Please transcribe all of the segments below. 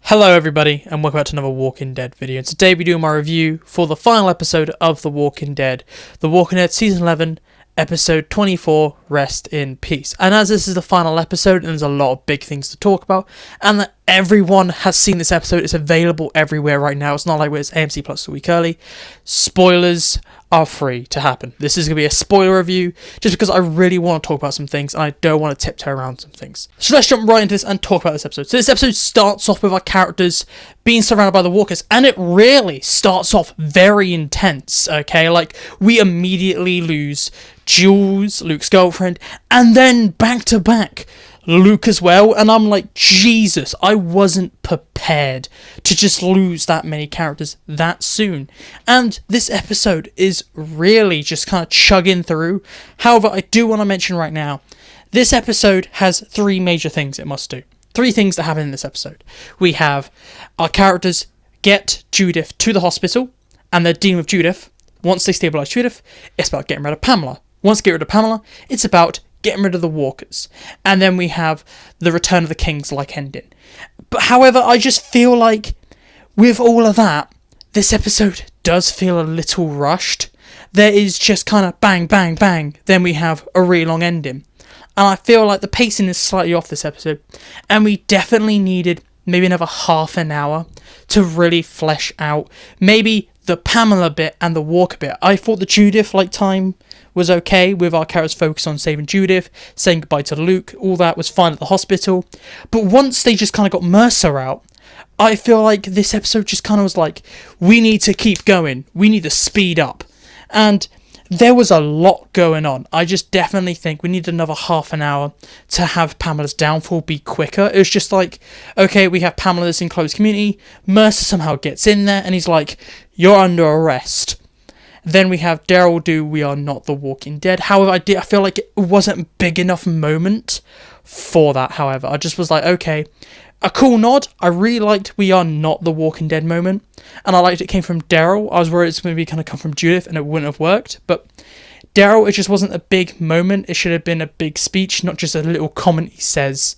Hello everybody, and welcome back to another Walking Dead video. And today we're doing my review for the final episode of The Walking Dead. The Walking Dead Season 11, Episode 24, Rest in Peace. And as this is the final episode, and there's a lot of big things to talk about, and that everyone has seen this episode, it's available everywhere right now. It's not like it's AMC Plus a week early. Spoilers are free to happen. This is going to be a spoiler review, just because I really want to talk about some things, and I don't want to tiptoe around some things. So let's jump right into this and talk about this episode. So this episode starts off with our characters being surrounded by the walkers, and it really starts off very intense, okay? Like, we immediately lose Jules, Luke's girlfriend, and then back to back, Luke as well, and I'm like, Jesus, I wasn't prepared to just lose that many characters that soon. And this episode is really just kind of chugging through. However, I do want to mention right now, this episode has three major things it must do. Three things that happen in this episode. We have our characters get Judith to the hospital, and they're dealing with Judith. Once they stabilize Judith, it's about getting rid of Pamela. Once they get rid of Pamela, it's about getting rid of the walkers. And then we have the return of the Kings-like ending. But however, I just feel like with all of that, this episode does feel a little rushed. There is just kind of bang, bang, bang. Then we have a really long ending. And I feel like the pacing is slightly off this episode. And we definitely needed maybe another half an hour to really flesh out maybe the Pamela bit and the Walker bit. I thought the Judith time was okay, with our characters focused on saving Judith, saying goodbye to Luke, all that was fine at the hospital. But once they just kind of got Mercer out, I feel like this episode just kind of was like, we need to keep going, we need to speed up. And there was a lot going on. I just definitely think we need another half an hour to have Pamela's downfall be quicker. It was just like, okay, we have Pamela that's in close community, Mercer somehow gets in there, and he's like, you're under arrest. Then we have Daryl do We Are Not the Walking Dead. However, I feel like it wasn't a big enough moment for that, however. I just was like, okay, a cool nod. I really liked We Are Not the Walking Dead moment. And I liked it came from Daryl. I was worried it's maybe kind of come from Judith and it wouldn't have worked. But Daryl, it just wasn't a big moment. It should have been a big speech, not just a little comment he says.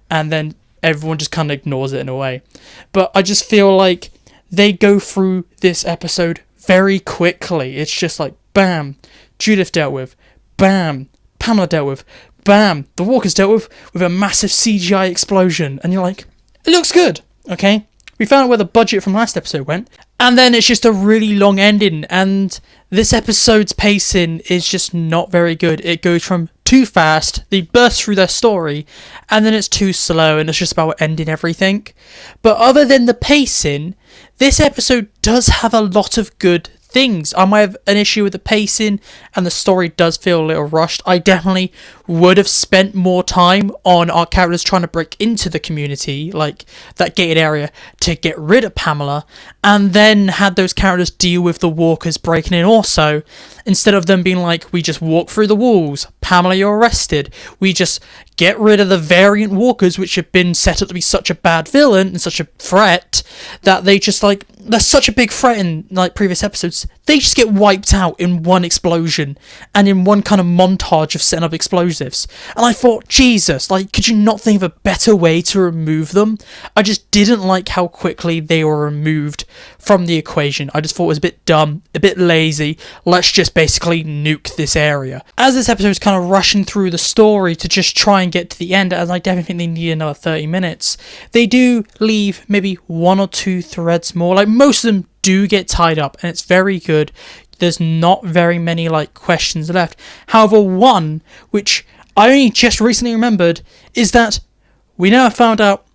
And then everyone just kind of ignores it in a way. But I just feel like they go through this episode very quickly. It's just like, bam, Judith dealt with, bam, Pamela dealt with, bam, the walkers dealt with a massive CGI explosion. And you're like, it looks good, okay? We found out where the budget from last episode went. And then it's just a really long ending. And this episode's pacing is just not very good. It goes from too fast, they burst through their story, and then it's too slow, and it's just about ending everything. But other than the pacing, this episode does have a lot of good things. I might have an issue with the pacing, and the story does feel a little rushed. I definitely would have spent more time on our characters trying to break into the community, like that gated area, to get rid of Pamela, and then had those characters deal with the walkers breaking in also, instead of them being like, we just walk through the walls, Pamela, you're arrested, we just get rid of the variant walkers, which have been set up to be such a bad villain and such a threat, that they just they're such a big threat in previous episodes, they just get wiped out in one explosion and in one kind of montage of setting up explosives. And I thought, Jesus, could you not think of a better way to remove them? I just didn't like how quickly they were removed from the equation. I just thought it was a bit dumb, a bit lazy. Let's just basically nuke this area. As this episode is kind of rushing through the story to just try and get to the end, as I definitely think they need another 30 minutes, they do leave maybe one or two threads more. Most of them do get tied up, and it's very good. There's not very many questions left. However, one which I only just recently remembered is that we now have found out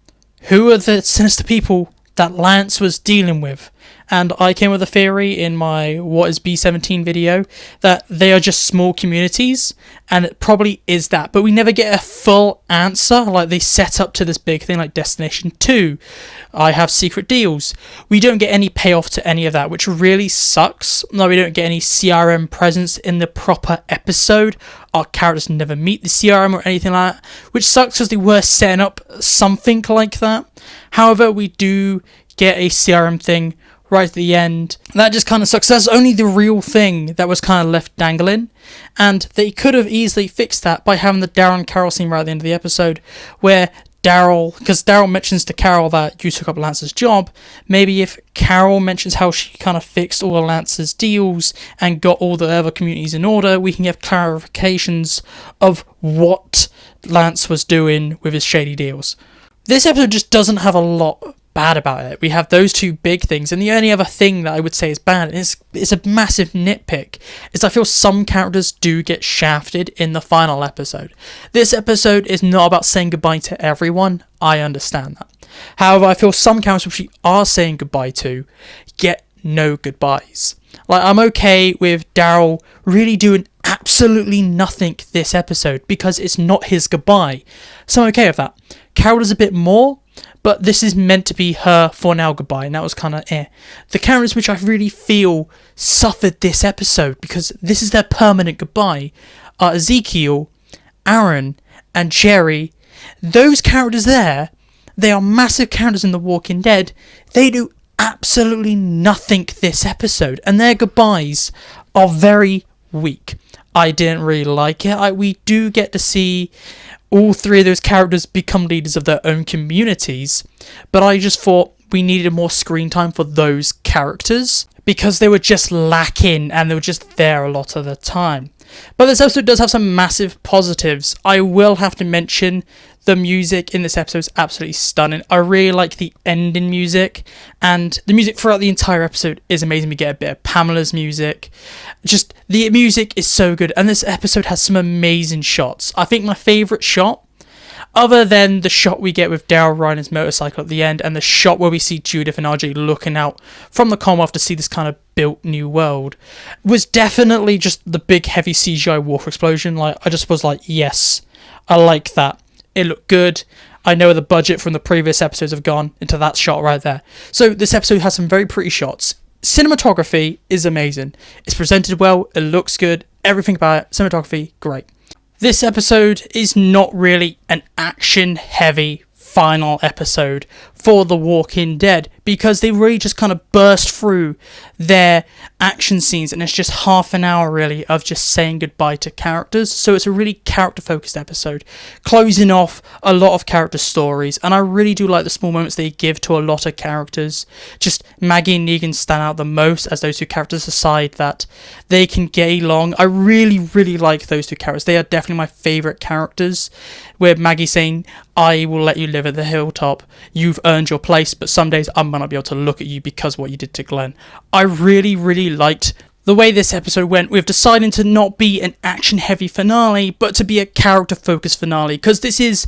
who are the sinister people that Lance was dealing with. And I came with a theory in my What is B17 video that they are just small communities, and it probably is that. But we never get a full answer, they set up to this big thing like Destination 2. I have secret deals. We don't get any payoff to any of that, which really sucks. No, we don't get any CRM presence in the proper episode. Our characters never meet the CRM or anything like that, which sucks because they were setting up something like that. However, we do get a CRM thing right at the end. That just kind of sucks. That's only the real thing that was kind of left dangling, and they could have easily fixed that by having the Darren Carroll scene right at the end of the episode, where Daryl, because Daryl mentions to Carol that you took up Lance's job, maybe if Carol mentions how she kind of fixed all of Lance's deals and got all the other communities in order, we can get clarifications of what Lance was doing with his shady deals. This episode just doesn't have a lot bad about it. We have those two big things, and the only other thing that I would say is bad is a massive nitpick, is I feel some characters do get shafted in the final episode. This episode is not about saying goodbye to everyone, I understand that. However, I feel some characters which we are saying goodbye to get no goodbyes. Like, I'm okay with Daryl really doing absolutely nothing this episode because it's not his goodbye, so I'm okay with that. Carol does a bit more, but this is meant to be her for now goodbye, and that was kind of The characters which I really feel suffered this episode, because this is their permanent goodbye, are Ezekiel, Aaron, and Jerry. Those characters there, they are massive characters in The Walking Dead. They do absolutely nothing this episode, and their goodbyes are very weak. I didn't really like it. We do get to see all three of those characters become leaders of their own communities, but I just thought we needed more screen time for those characters because they were just lacking and they were just there a lot of the time. But this episode does have some massive positives. I will have to mention the music in this episode is absolutely stunning. I really like the ending music, and the music throughout the entire episode is amazing. We get a bit of Pamela's music. Just, the music is so good, and this episode has some amazing shots. I think my favourite shot, other than the shot we get with Daryl riding his motorcycle at the end, and the shot where we see Judith and RJ looking out from the Commonwealth to see this kind of built new world, was definitely just the big heavy CGI water explosion. Like, I just was like, yes, I like that. It looked good. I know the budget from the previous episodes have gone into that shot right there. So this episode has some very pretty shots. Cinematography is amazing. It's presented well. It looks good. Everything about it. Cinematography, great. This episode is not really an action-heavy final episode for The Walking Dead, because they really just kind of burst through their action scenes, and it's just half an hour really of just saying goodbye to characters. So it's a really character focused episode, closing off a lot of character stories, and I really do like the small moments they give to a lot of characters. Just Maggie and Negan stand out the most as those two characters decide that they can get along. I really like those two characters. They are definitely my favourite characters, with Maggie saying, I will let you live at the hilltop, you've earned your place, but some days I might not be able to look at you because of what you did to Glenn. I really liked the way this episode went with deciding to not be an action heavy finale, but to be a character focused finale, because this is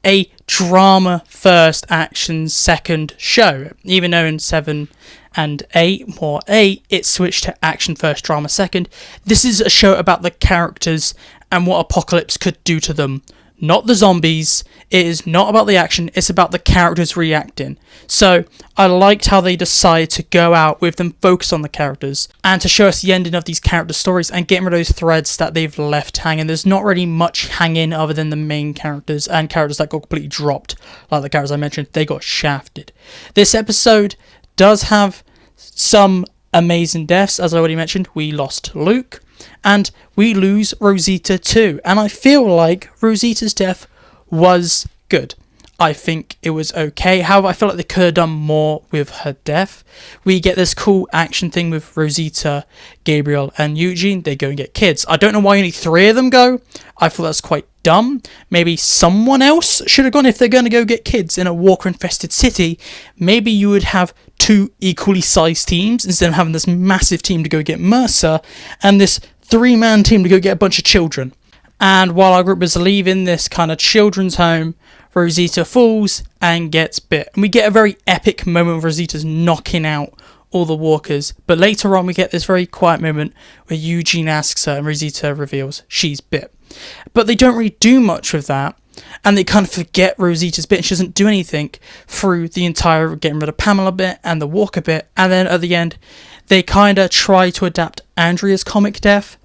a drama first, action second show. Even though in 7 and 8, more 8, it switched to action first, drama second. This is a show about the characters and what Apocalypse could do to them. Not the zombies. It is not about the action, it's about the characters reacting. So I liked how they decided to go out with them focused on the characters and to show us the ending of these character stories and getting rid of those threads that they've left hanging. There's not really much hanging other than the main characters and characters that got completely dropped. Like the characters I mentioned, they got shafted. This episode does have some amazing deaths. As I already mentioned, we lost Luke. And we lose Rosita too. And I feel like Rosita's death was good. I think it was okay. However, I feel like they could have done more with her death. We get this cool action thing with Rosita, Gabriel, and Eugene. They go and get kids. I don't know why only 3 of them go. I thought that's quite dumb. Maybe someone else should have gone. If they're going to go get kids in a walker-infested city, maybe you would have 2 equally sized teams instead of having this massive team to go get Mercer and this 3-man team to go get a bunch of children. And while our group was leaving this kind of children's home, Rosita falls and gets bit. And we get a very epic moment where Rosita's knocking out all the walkers. But later on we get this very quiet moment where Eugene asks her and Rosita reveals she's bit. But they don't really do much with that. And they kind of forget Rosita's bit. She doesn't do anything through the entire getting rid of Pamela bit and the walker bit. And then at the end, they kind of try to adapt Andrea's comic death.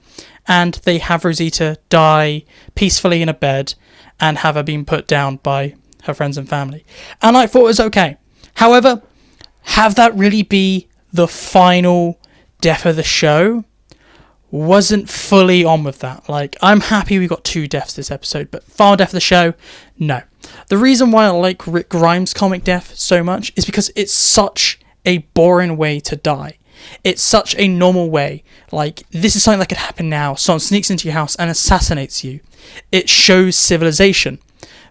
And they have Rosita die peacefully in a bed and have her being put down by her friends and family. And I thought it was okay. However, have that really be the final death of the show? Wasn't fully on with that. Like, I'm happy we got 2 deaths this episode, but final death of the show, no. The reason why I like Rick Grimes' comic death so much is because it's such a boring way to die. It's such a normal way. Like, this is something that could happen now. Someone sneaks into your house and assassinates you. It shows civilization.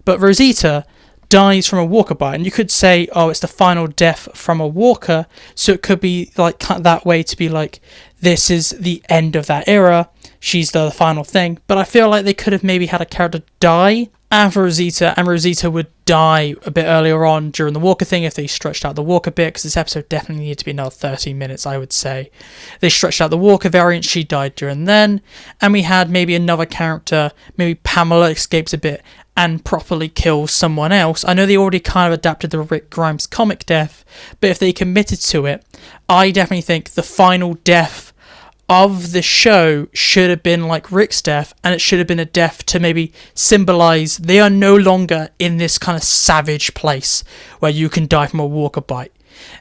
But Rosita dies from a walker bite, and you could say, oh, it's the final death from a walker, so it could be like cut that way to be like, this is the end of that era, she's the final thing. But I feel like they could have maybe had a character die after Rosita, and Rosita would die a bit earlier on during the walker thing if they stretched out the walker bit, because this episode definitely needed to be another 30 minutes, I would say. They stretched out the walker variant, she died during then, and we had maybe another character, maybe Pamela escapes a bit and properly kills someone else. I know they already kind of adapted the Rick Grimes comic death, but if they committed to it, I definitely think the final death of the show should have been like Rick's death, and it should have been a death to maybe symbolize they are no longer in this kind of savage place where you can die from a walker bite.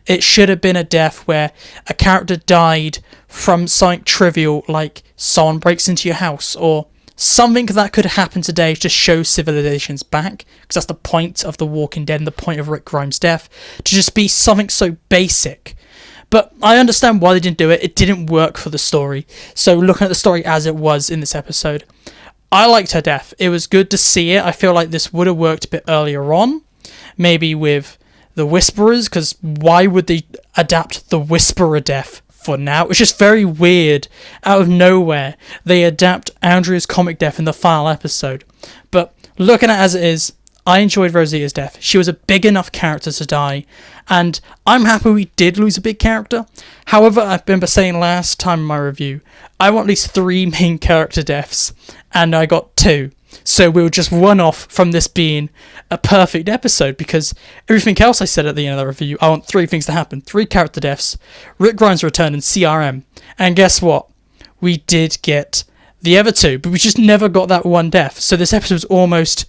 It should have been a death where a character died from something trivial, like someone breaks into your house, or something that could happen today to show civilization's back, because that's the point of The Walking Dead and the point of Rick Grimes' death, to just be something so basic. But I understand why they didn't do it. It didn't work for the story. So looking at the story as it was in this episode, I liked her death. It was good to see it. I feel like this would have worked a bit earlier on, maybe with the Whisperers, because why would they adapt the Whisperer death for now? It's just very weird. Out of nowhere, they adapt Andrea's comic death in the final episode. But looking at it as it is, I enjoyed Rosita's death. She was a big enough character to die, and I'm happy we did lose a big character. However, I remember saying last time in my review, I want at least 3 main character deaths, and I got 2. So we were just one off from this being a perfect episode, because everything else I said at the end of the review, I want 3 things to happen. 3 character deaths, Rick Grimes' return, and CRM. And guess what? We did get the other 2, but we just never got that one death. So this episode was almost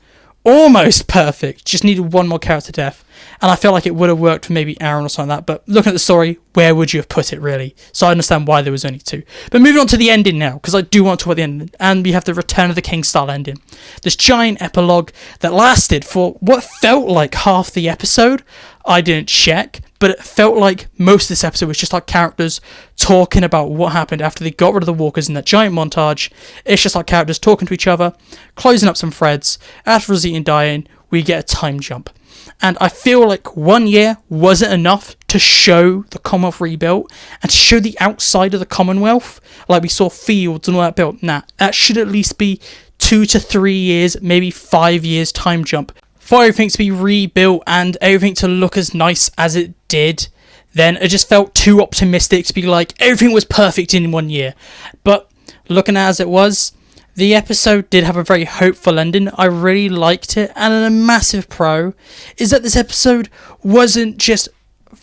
perfect. Just needed one more character death, and I feel like it would have worked for maybe Aaron or something like that. But looking at the story, where would you have put it, really? So I understand why there was only 2. But moving on to the ending now, because I do want to talk about the ending, and we have the Return of the King style ending. This giant epilogue that lasted for what felt like half the episode. I didn't check, but it felt like most of this episode was just like characters talking about what happened after they got rid of the walkers in that giant montage. It's just like characters talking to each other, closing up some threads. After Rosita dying, we get a time jump. And I feel like 1 year wasn't enough to show the Commonwealth rebuilt and to show the outside of the Commonwealth. Like we saw fields and all that built. Nah, that should at least be 2 to 3 years, maybe 5 years time jump for everything to be rebuilt and everything to look as nice as it did. Then it just felt too optimistic to be like everything was perfect in 1 year. But looking at it as it was, the episode did have a very hopeful ending. I really liked it, and a massive pro is that this episode wasn't just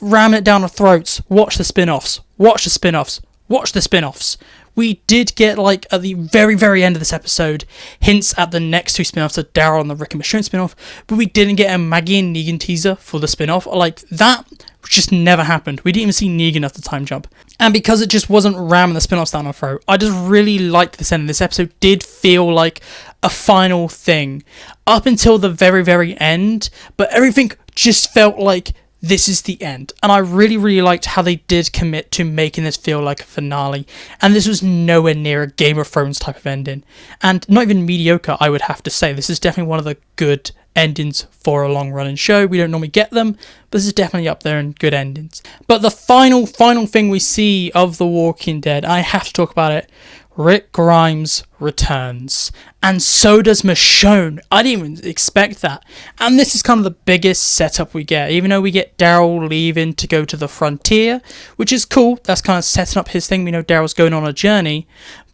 ramming it down our throats. Watch the spin-offs, watch the spin-offs, watch the spin-offs. We did get, like, at the very, very end of this episode, hints at the next 2 spin-offs, the Daryl and the Rick and Michonne spin-off, but we didn't get a Maggie and Negan teaser for the spin-off. Like, that just never happened. We didn't even see Negan at the time jump. And because it just wasn't ramming the spin-offs down our throat, I just really liked this ending. This episode did feel like a final thing up until the very, very end, but everything just felt like this is the end. And I really, really liked how they did commit to making this feel like a finale. And this was nowhere near a Game of Thrones type of ending. And not even mediocre, I would have to say. This is definitely one of the good endings for a long-running show. We don't normally get them, but this is definitely up there in good endings. But the final thing we see of The Walking Dead, I have to talk about it. Rick Grimes returns, and so does Michonne. I didn't even expect that. And this is kind of the biggest setup we get, even though we get Daryl leaving to go to the frontier, which is cool. That's kind of setting up his thing. We know Daryl's going on a journey,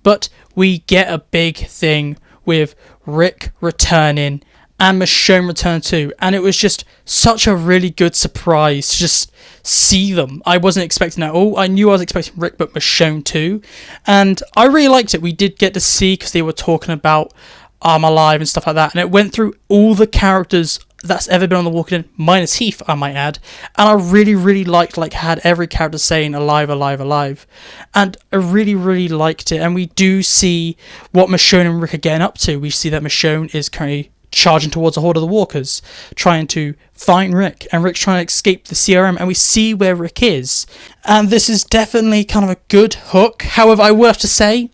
but we get a big thing with Rick returning and Michonne returned too, and it was just such a really good surprise to just see them. I wasn't expecting that at all. I knew I was expecting Rick, but Michonne too, and I really liked it. We did get to see, because they were talking about I'm Alive and stuff like that, and it went through all the characters that's ever been on The Walking Dead, minus Heath, I might add, and I really, really liked, like, had every character saying alive, alive, alive, and I really, really liked it. And we do see what Michonne and Rick are getting up to. We see that Michonne is currently charging towards a horde of the walkers, trying to find Rick, and Rick's trying to escape the CRM, and we see where Rick is. And this is definitely kind of a good hook. However, I will have to say,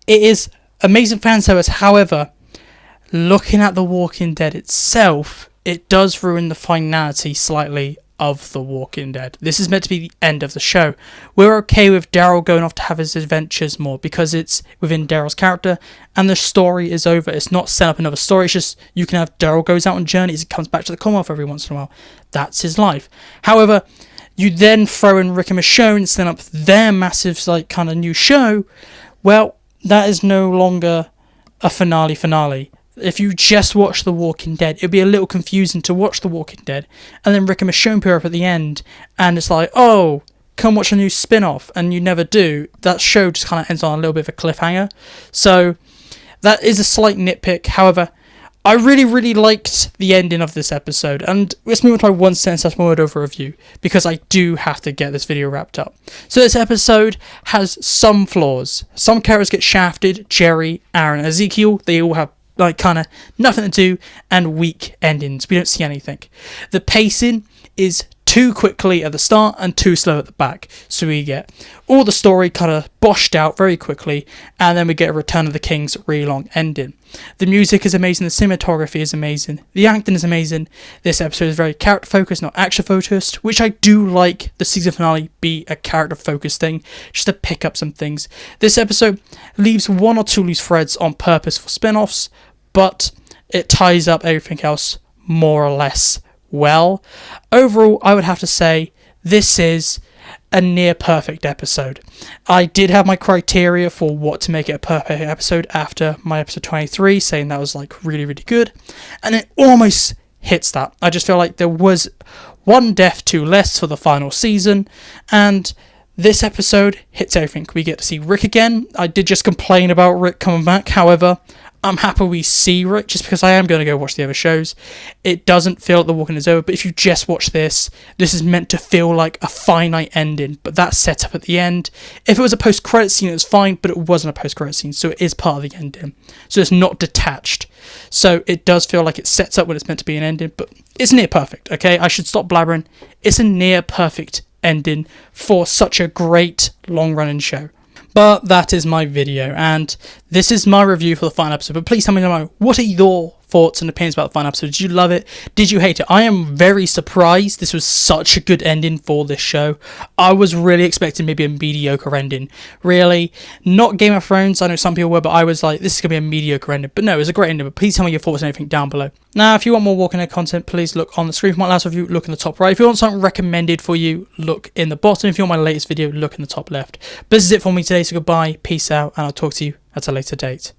it is amazing fan service. However, looking at The Walking Dead itself, it does ruin the finality slightly of The Walking Dead. This is meant to be the end of the show. We're okay with Daryl going off to have his adventures more because it's within Daryl's character and the story is over. It's not set up another story. It's just you can have Daryl goes out on journeys and comes back to the Commonwealth every once in a while. That's his life. However, you then throw in Rick and Michonne and set up their massive kind of new show. Well, that is no longer a finale. If you just watch The Walking Dead, it'd be a little confusing to watch The Walking Dead, and then Rick and Michonne appear up at the end, and it's like, oh, come watch a new spin-off, and you never do. That show just kind of ends on a little bit of a cliffhanger. So, that is a slight nitpick. However, I really liked the ending of this episode, and let's move on to my one sentence word over review, because I do have to get this video wrapped up. So this episode has some flaws. Some characters get shafted. Jerry, Aaron, Ezekiel, they all have kind of nothing to do and weak endings. We don't see anything. The pacing is too quickly at the start and too slow at the back, so we get all the story kind of boshed out very quickly, and then we get a Return of the King's really long ending. The music is amazing, the cinematography is amazing, the acting is amazing. This episode is very character focused, not action focused, which I do like the season finale be a character focused thing, just to pick up some things. This episode leaves one or two loose threads on purpose for spin-offs, but it ties up everything else more or less well. Overall, I would have to say this is a near perfect episode. I did have my criteria for what to make it a perfect episode after my episode 23, saying that was really good, and it almost hits that. I just feel like there was one death too less for the final season, and this episode hits everything. We get to see Rick again. I did just complain about Rick coming back, however, I'm happy we see Rick just because I am going to go watch the other shows. It doesn't feel like The Walking is over, but if you just watch this is meant to feel like a finite ending, but that's set up at the end. If it was a post-credit scene, it's fine, but it wasn't a post-credit scene, so it is part of the ending. So it's not detached. So it does feel like it sets up when it's meant to be an ending, but it's near perfect, okay? I should stop blabbering. It's a near perfect ending for such a great long-running show. But that is my video, and this is my review for the final episode. But please tell me down below, what are your thoughts and opinions about the final episode? Did you love it? Did you hate it? I am very surprised this was such a good ending for this show. I was really expecting maybe a mediocre ending. Really, not Game of Thrones. I know some people were, but I was like, this is going to be a mediocre ending. But no, it was a great ending. But please tell me your thoughts and anything down below. Now, if you want more Walking Dead content, please look on the screen for my last review, look in the top right. If you want something recommended for you, look in the bottom. If you want my latest video, look in the top left. But this is it for me today, so goodbye, peace out, and I'll talk to you at a later date.